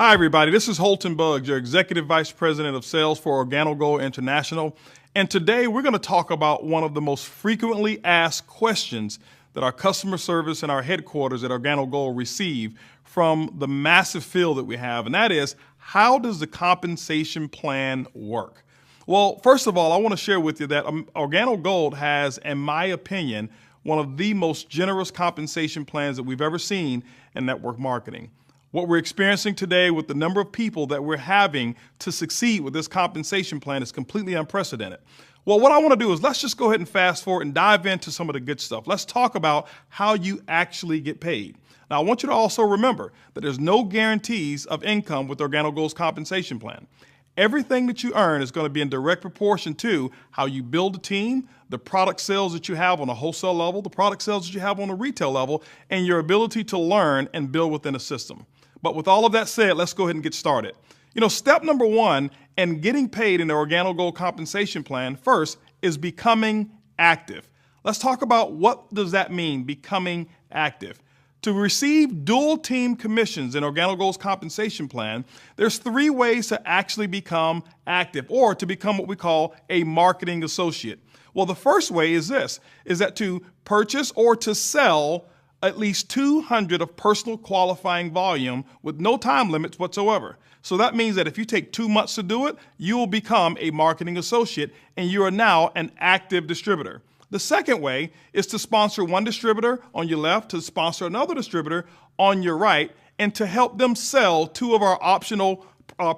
Hi, everybody. This is Holton Buggs, your Executive Vice President of Sales for Organo International. And today we're going to talk about one of the most frequently asked questions that our customer service and our headquarters at Organo receive from the massive field that we have. And that is, how does the compensation plan work? Well, first of all, I want to share with you that Organo Gold has, in my opinion, one of the most generous compensation plans that we've ever seen in network marketing. What we're experiencing today with the number of people that we're having to succeed with this compensation plan is completely unprecedented. Well, what I want to do is let's just go ahead and fast forward and dive into some of the good stuff. Let's talk about how you actually get paid. Now, I want you to also remember that there's no guarantees of income with Organo Gold's compensation plan. Everything that you earn is going to be in direct proportion to how you build a team, the product sales that you have on a wholesale level, the product sales that you have on a retail level, and your ability to learn and build within a system. But with all of that said, let's go ahead and get started. Step number one in getting paid in the Organo Gold compensation plan first is becoming active. Let's talk about what does that mean, becoming active. To receive dual team commissions in Organo Gold's compensation plan, there's 3 ways to actually become active or to become what we call a marketing associate. Well, the first way is that to purchase or to sell at least 200 of personal qualifying volume with no time limits whatsoever. So that means that if you take 2 months to do it, you will become a marketing associate and you are now an active distributor. The second way is to sponsor one distributor on your left, to sponsor another distributor on your right, and to help them sell 2 of our optional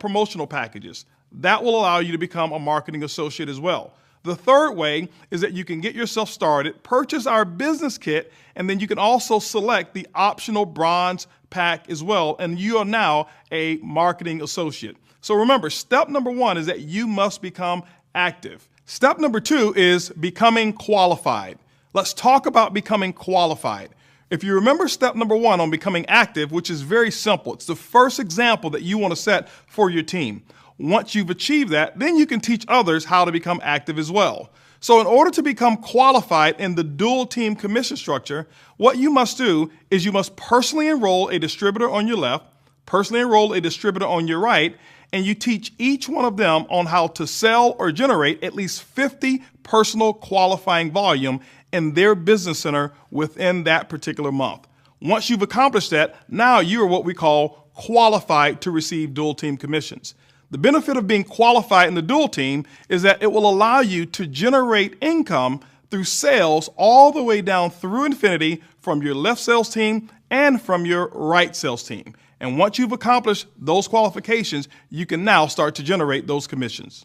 promotional packages. That will allow you to become a marketing associate as well. The third way is that you can get yourself started, purchase our business kit, and then you can also select the optional bronze pack as well, and you are now a marketing associate. So remember, step number 1 is that you must become active. Step number 2 is becoming qualified. Let's talk about becoming qualified. If you remember step number 1 on becoming active, which is very simple, it's the first example that you want to set for your team. Once you've achieved that, then you can teach others how to become active as well. So in order to become qualified in the dual team commission structure, what you must do is you must personally enroll a distributor on your left, personally enroll a distributor on your right, and you teach each one of them on how to sell or generate at least 50 personal qualifying volume in their business center within that particular month. Once you've accomplished that, now you are what we call qualified to receive dual team commissions. The benefit of being qualified in the dual team is that it will allow you to generate income through sales all the way down through infinity from your left sales team and from your right sales team. And once you've accomplished those qualifications, you can now start to generate those commissions.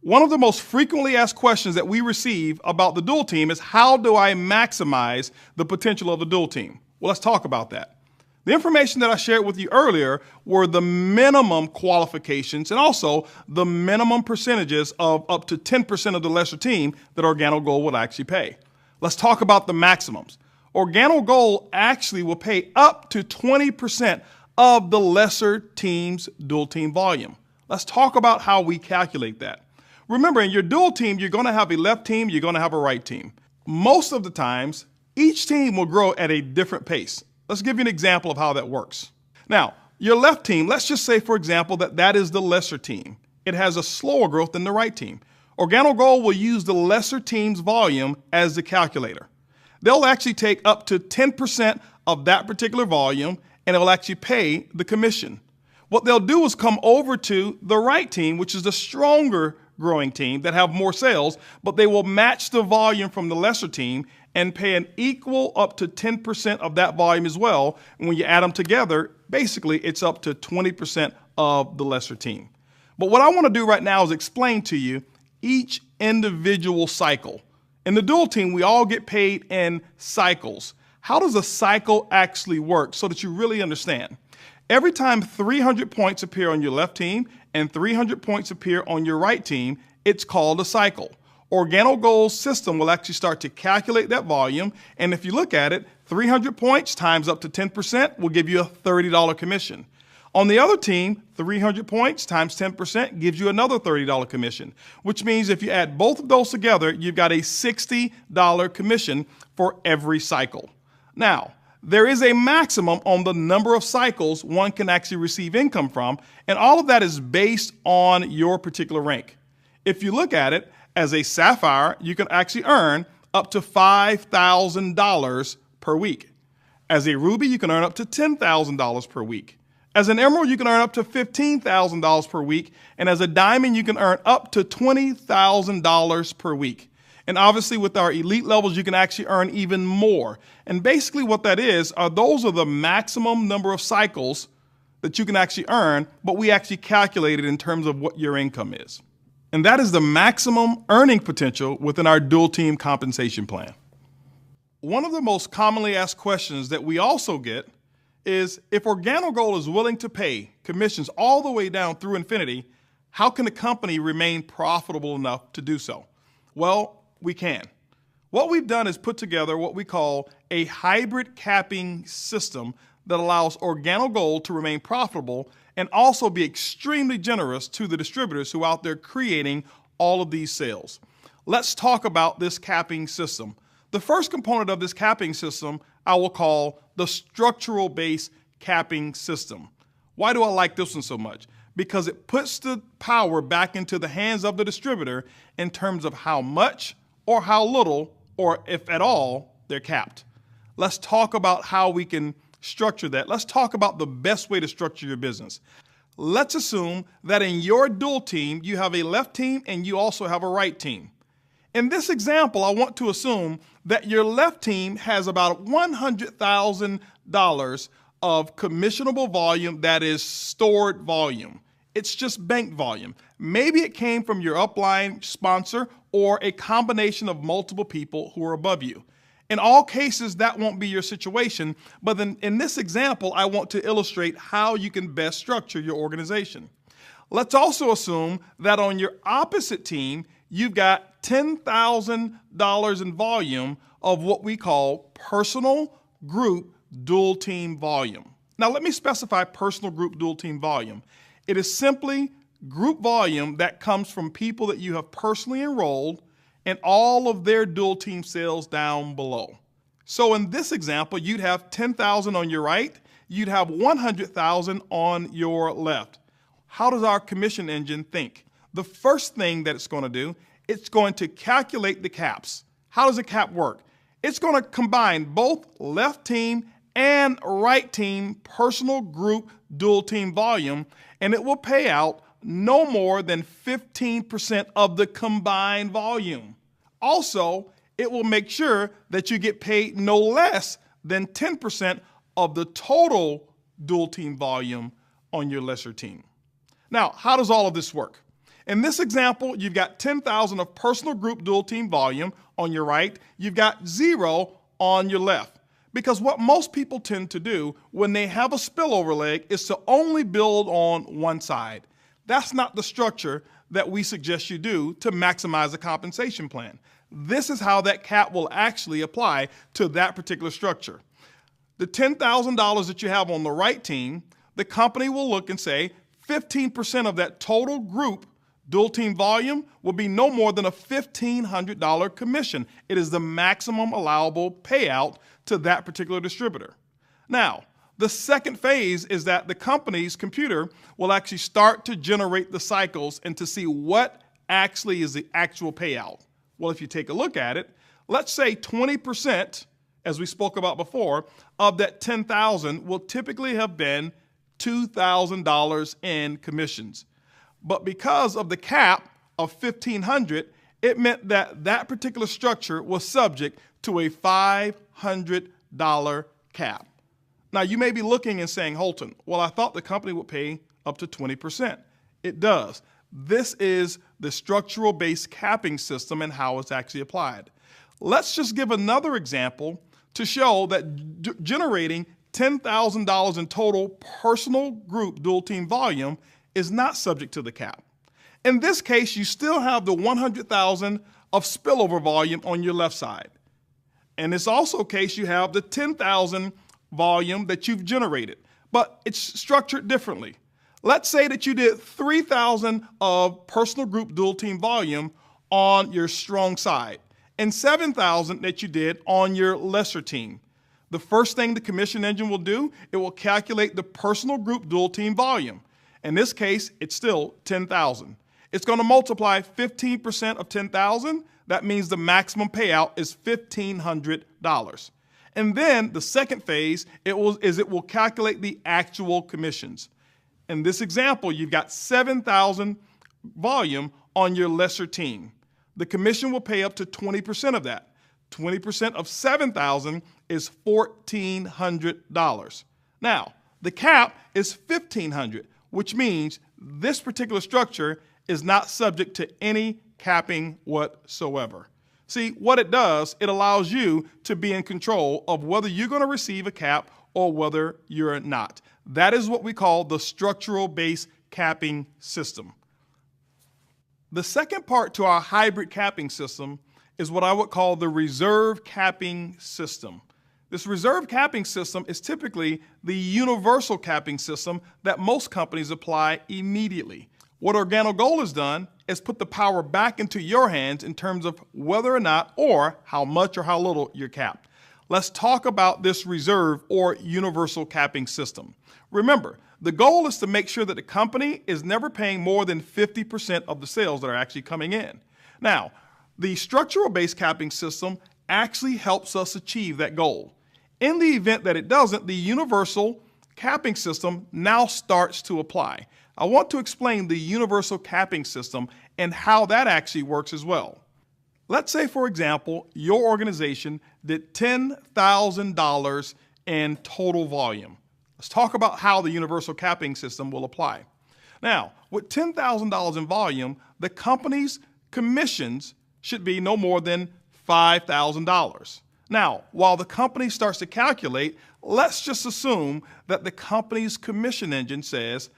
One of the most frequently asked questions that we receive about the dual team is, how do I maximize the potential of the dual team? Well, let's talk about that. The information that I shared with you earlier were the minimum qualifications and also the minimum percentages of up to 10% of the lesser team that Organo Gold would actually pay. Let's talk about the maximums. Organo Gold actually will pay up to 20% of the lesser team's dual team volume. Let's talk about how we calculate that. Remember, in your dual team, you're going to have a left team, you're going to have a right team. Most of the times, each team will grow at a different pace. Let's give you an example of how that works. Now, your left team, let's just say, for example, that is the lesser team. It has a slower growth than the right team. Organo Gold will use the lesser team's volume as the calculator. They'll actually take up to 10% of that particular volume, and it will actually pay the commission. What they'll do is come over to the right team, which is the stronger growing team that have more sales, but they will match the volume from the lesser team and pay an equal up to 10% of that volume as well. And when you add them together, basically it's up to 20% of the lesser team. But what I want to do right now is explain to you each individual cycle. In the dual team, we all get paid in cycles. How does a cycle actually work so that you really understand? Every time 300 points appear on your left team and 300 points appear on your right team, it's called a cycle. Organo Gold's system will actually start to calculate that volume, and if you look at it, 300 points times up to 10% will give you a $30 commission. On the other team, 300 points times 10% gives you another $30 commission, which means if you add both of those together, you've got a $60 commission for every cycle. Now, there is a maximum on the number of cycles one can actually receive income from, and all of that is based on your particular rank. If you look at it, as a sapphire, you can actually earn up to $5,000 per week. As a ruby, you can earn up to $10,000 per week. As an emerald, you can earn up to $15,000 per week. And as a diamond, you can earn up to $20,000 per week. And obviously with our elite levels, you can actually earn even more. And basically what that is, those are the maximum number of cycles that you can actually earn, but we actually calculate it in terms of what your income is. And that is the maximum earning potential within our dual team compensation plan. One of the most commonly asked questions that we also get is, if Organo Gold is willing to pay commissions all the way down through infinity, how can the company remain profitable enough to do so? Well, we can. What we've done is put together what we call a hybrid capping system that allows Organo Gold to remain profitable and also be extremely generous to the distributors who are out there creating all of these sales. Let's talk about this capping system. The first component of this capping system I will call the structural base capping system. Why do I like this one so much? Because it puts the power back into the hands of the distributor in terms of how much or how little, or if at all, they're capped. Let's talk about how we can structure that. Let's talk about the best way to structure your business. Let's assume that in your dual team, you have a left team and you also have a right team. In this example, I want to assume that your left team has about $100,000 of commissionable volume that is stored volume. It's just bank volume. Maybe it came from your upline sponsor or a combination of multiple people who are above you. In all cases, that won't be your situation, but then in this example, I want to illustrate how you can best structure your organization. Let's also assume that on your opposite team, you've got $10,000 in volume of what we call personal group dual team volume. Now, let me specify personal group dual team volume. It is simply group volume that comes from people that you have personally enrolled and all of their dual team sales down below. So in this example, you'd have 10,000 on your right, you'd have 100,000 on your left. How does our commission engine think? The first thing that it's going to do, it's going to calculate the caps. How does a cap work? It's going to combine both left team and right team personal group dual team volume, and it will pay out no more than 15% of the combined volume. Also, it will make sure that you get paid no less than 10% of the total dual team volume on your lesser team. Now, how does all of this work? In this example, you've got 10,000 of personal group dual team volume on your right, you've got 0 on your left. Because what most people tend to do when they have a spillover leg is to only build on one side. That's not the structure that we suggest you do to maximize the compensation plan. This is how that cap will actually apply to that particular structure. The $10,000 that you have on the right team, the company will look and say 15% of that total group dual team volume will be no more than a $1,500 commission. It is the maximum allowable payout to that particular distributor. Now, the second phase is that the company's computer will actually start to generate the cycles and to see what actually is the actual payout. Well, if you take a look at it, let's say 20%, as we spoke about before, of that 10,000 will typically have been $2,000 in commissions. But because of the cap of $1,500, it meant that that particular structure was subject to a $500 cap. Now, you may be looking and saying, Holton, well, I thought the company would pay up to 20%. It does. This is the structural based capping system and how it's actually applied. Let's just give another example to show that generating $10,000 in total personal group dual team volume is not subject to the cap. In this case, you still have the 100,000 of spillover volume on your left side. In this also case, you have the 10,000 volume that you've generated, but it's structured differently. Let's say that you did 3,000 of personal group dual team volume on your strong side and 7,000 that you did on your lesser team. The first thing the commission engine will do, it will calculate the personal group dual team volume. In this case, it's still 10,000. It's going to multiply 15% of 10,000. That means the maximum payout is $1,500. And then the second phase it will calculate the actual commissions. In this example, you've got 7,000 volume on your lesser team. The commission will pay up to 20% of that. 20% of 7,000 is $1,400. Now, the cap is $1,500, which means this particular structure is not subject to any capping whatsoever. See, what it does, it allows you to be in control of whether you're going to receive a cap or whether you're not. That is what we call the structural base capping system. The second part to our hybrid capping system is what I would call the reserve capping system. This reserve capping system is typically the universal capping system that most companies apply immediately. What Organo Gold has done is put the power back into your hands in terms of whether or not or how much or how little you're capped. Let's talk about this reserve or universal capping system. Remember, the goal is to make sure that the company is never paying more than 50% of the sales that are actually coming in. Now, the structural base capping system actually helps us achieve that goal. In the event that it doesn't, the universal capping system now starts to apply. I want to explain the universal capping system and how that actually works as well. Let's say, for example, your organization did $10,000 in total volume. Let's talk about how the universal capping system will apply. Now, with $10,000 in volume, the company's commissions should be no more than $5,000. Now, while the company starts to calculate, let's just assume that the company's commission engine says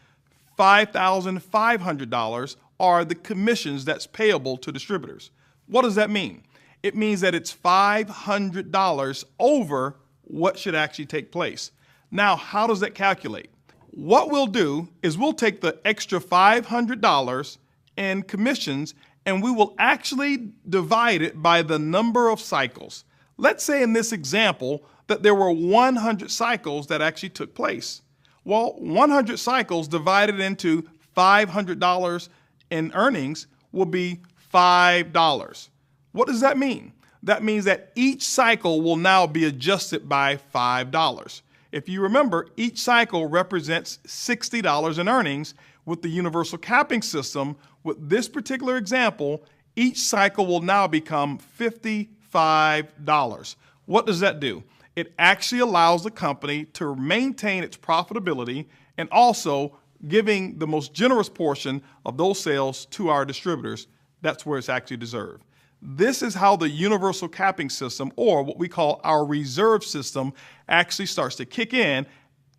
$5,500 are the commissions that's payable to distributors. What does that mean? It means that it's $500 over what should actually take place. Now, how does that calculate? What we'll do is we'll take the extra $500 in commissions and we will actually divide it by the number of cycles. Let's say in this example that there were 100 cycles that actually took place. Well, 100 cycles divided into $500 in earnings will be $5. What does that mean? That means that each cycle will now be adjusted by $5. If you remember, each cycle represents $60 in earnings. With the universal capping system, with this particular example, each cycle will now become $55. What does that do? It actually allows the company to maintain its profitability and also giving the most generous portion of those sales to our distributors. That's where it's actually deserved. This is how the universal capping system, or what we call our reserve system, actually starts to kick in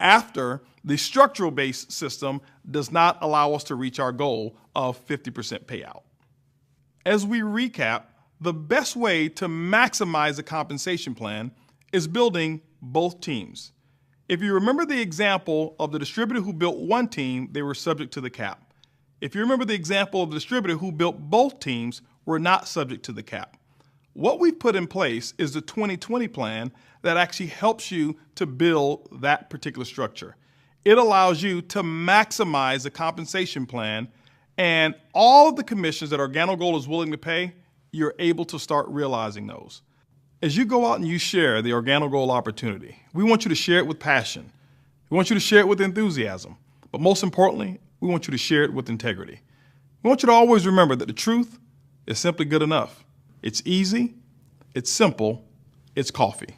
after the structural based system does not allow us to reach our goal of 50% payout. As we recap, the best way to maximize the compensation plan is building both teams. If you remember the example of the distributor who built one team, they were subject to the cap. If you remember the example of the distributor who built both teams, were not subject to the cap. What we've put in place is the 2020 plan that actually helps you to build that particular structure. It allows you to maximize the compensation plan, and all of the commissions that Organo Gold is willing to pay, you're able to start realizing those. As you go out and you share the Organo Gold opportunity, we want you to share it with passion. We want you to share it with enthusiasm. But most importantly, we want you to share it with integrity. We want you to always remember that the truth is simply good enough. It's easy, it's simple, it's coffee.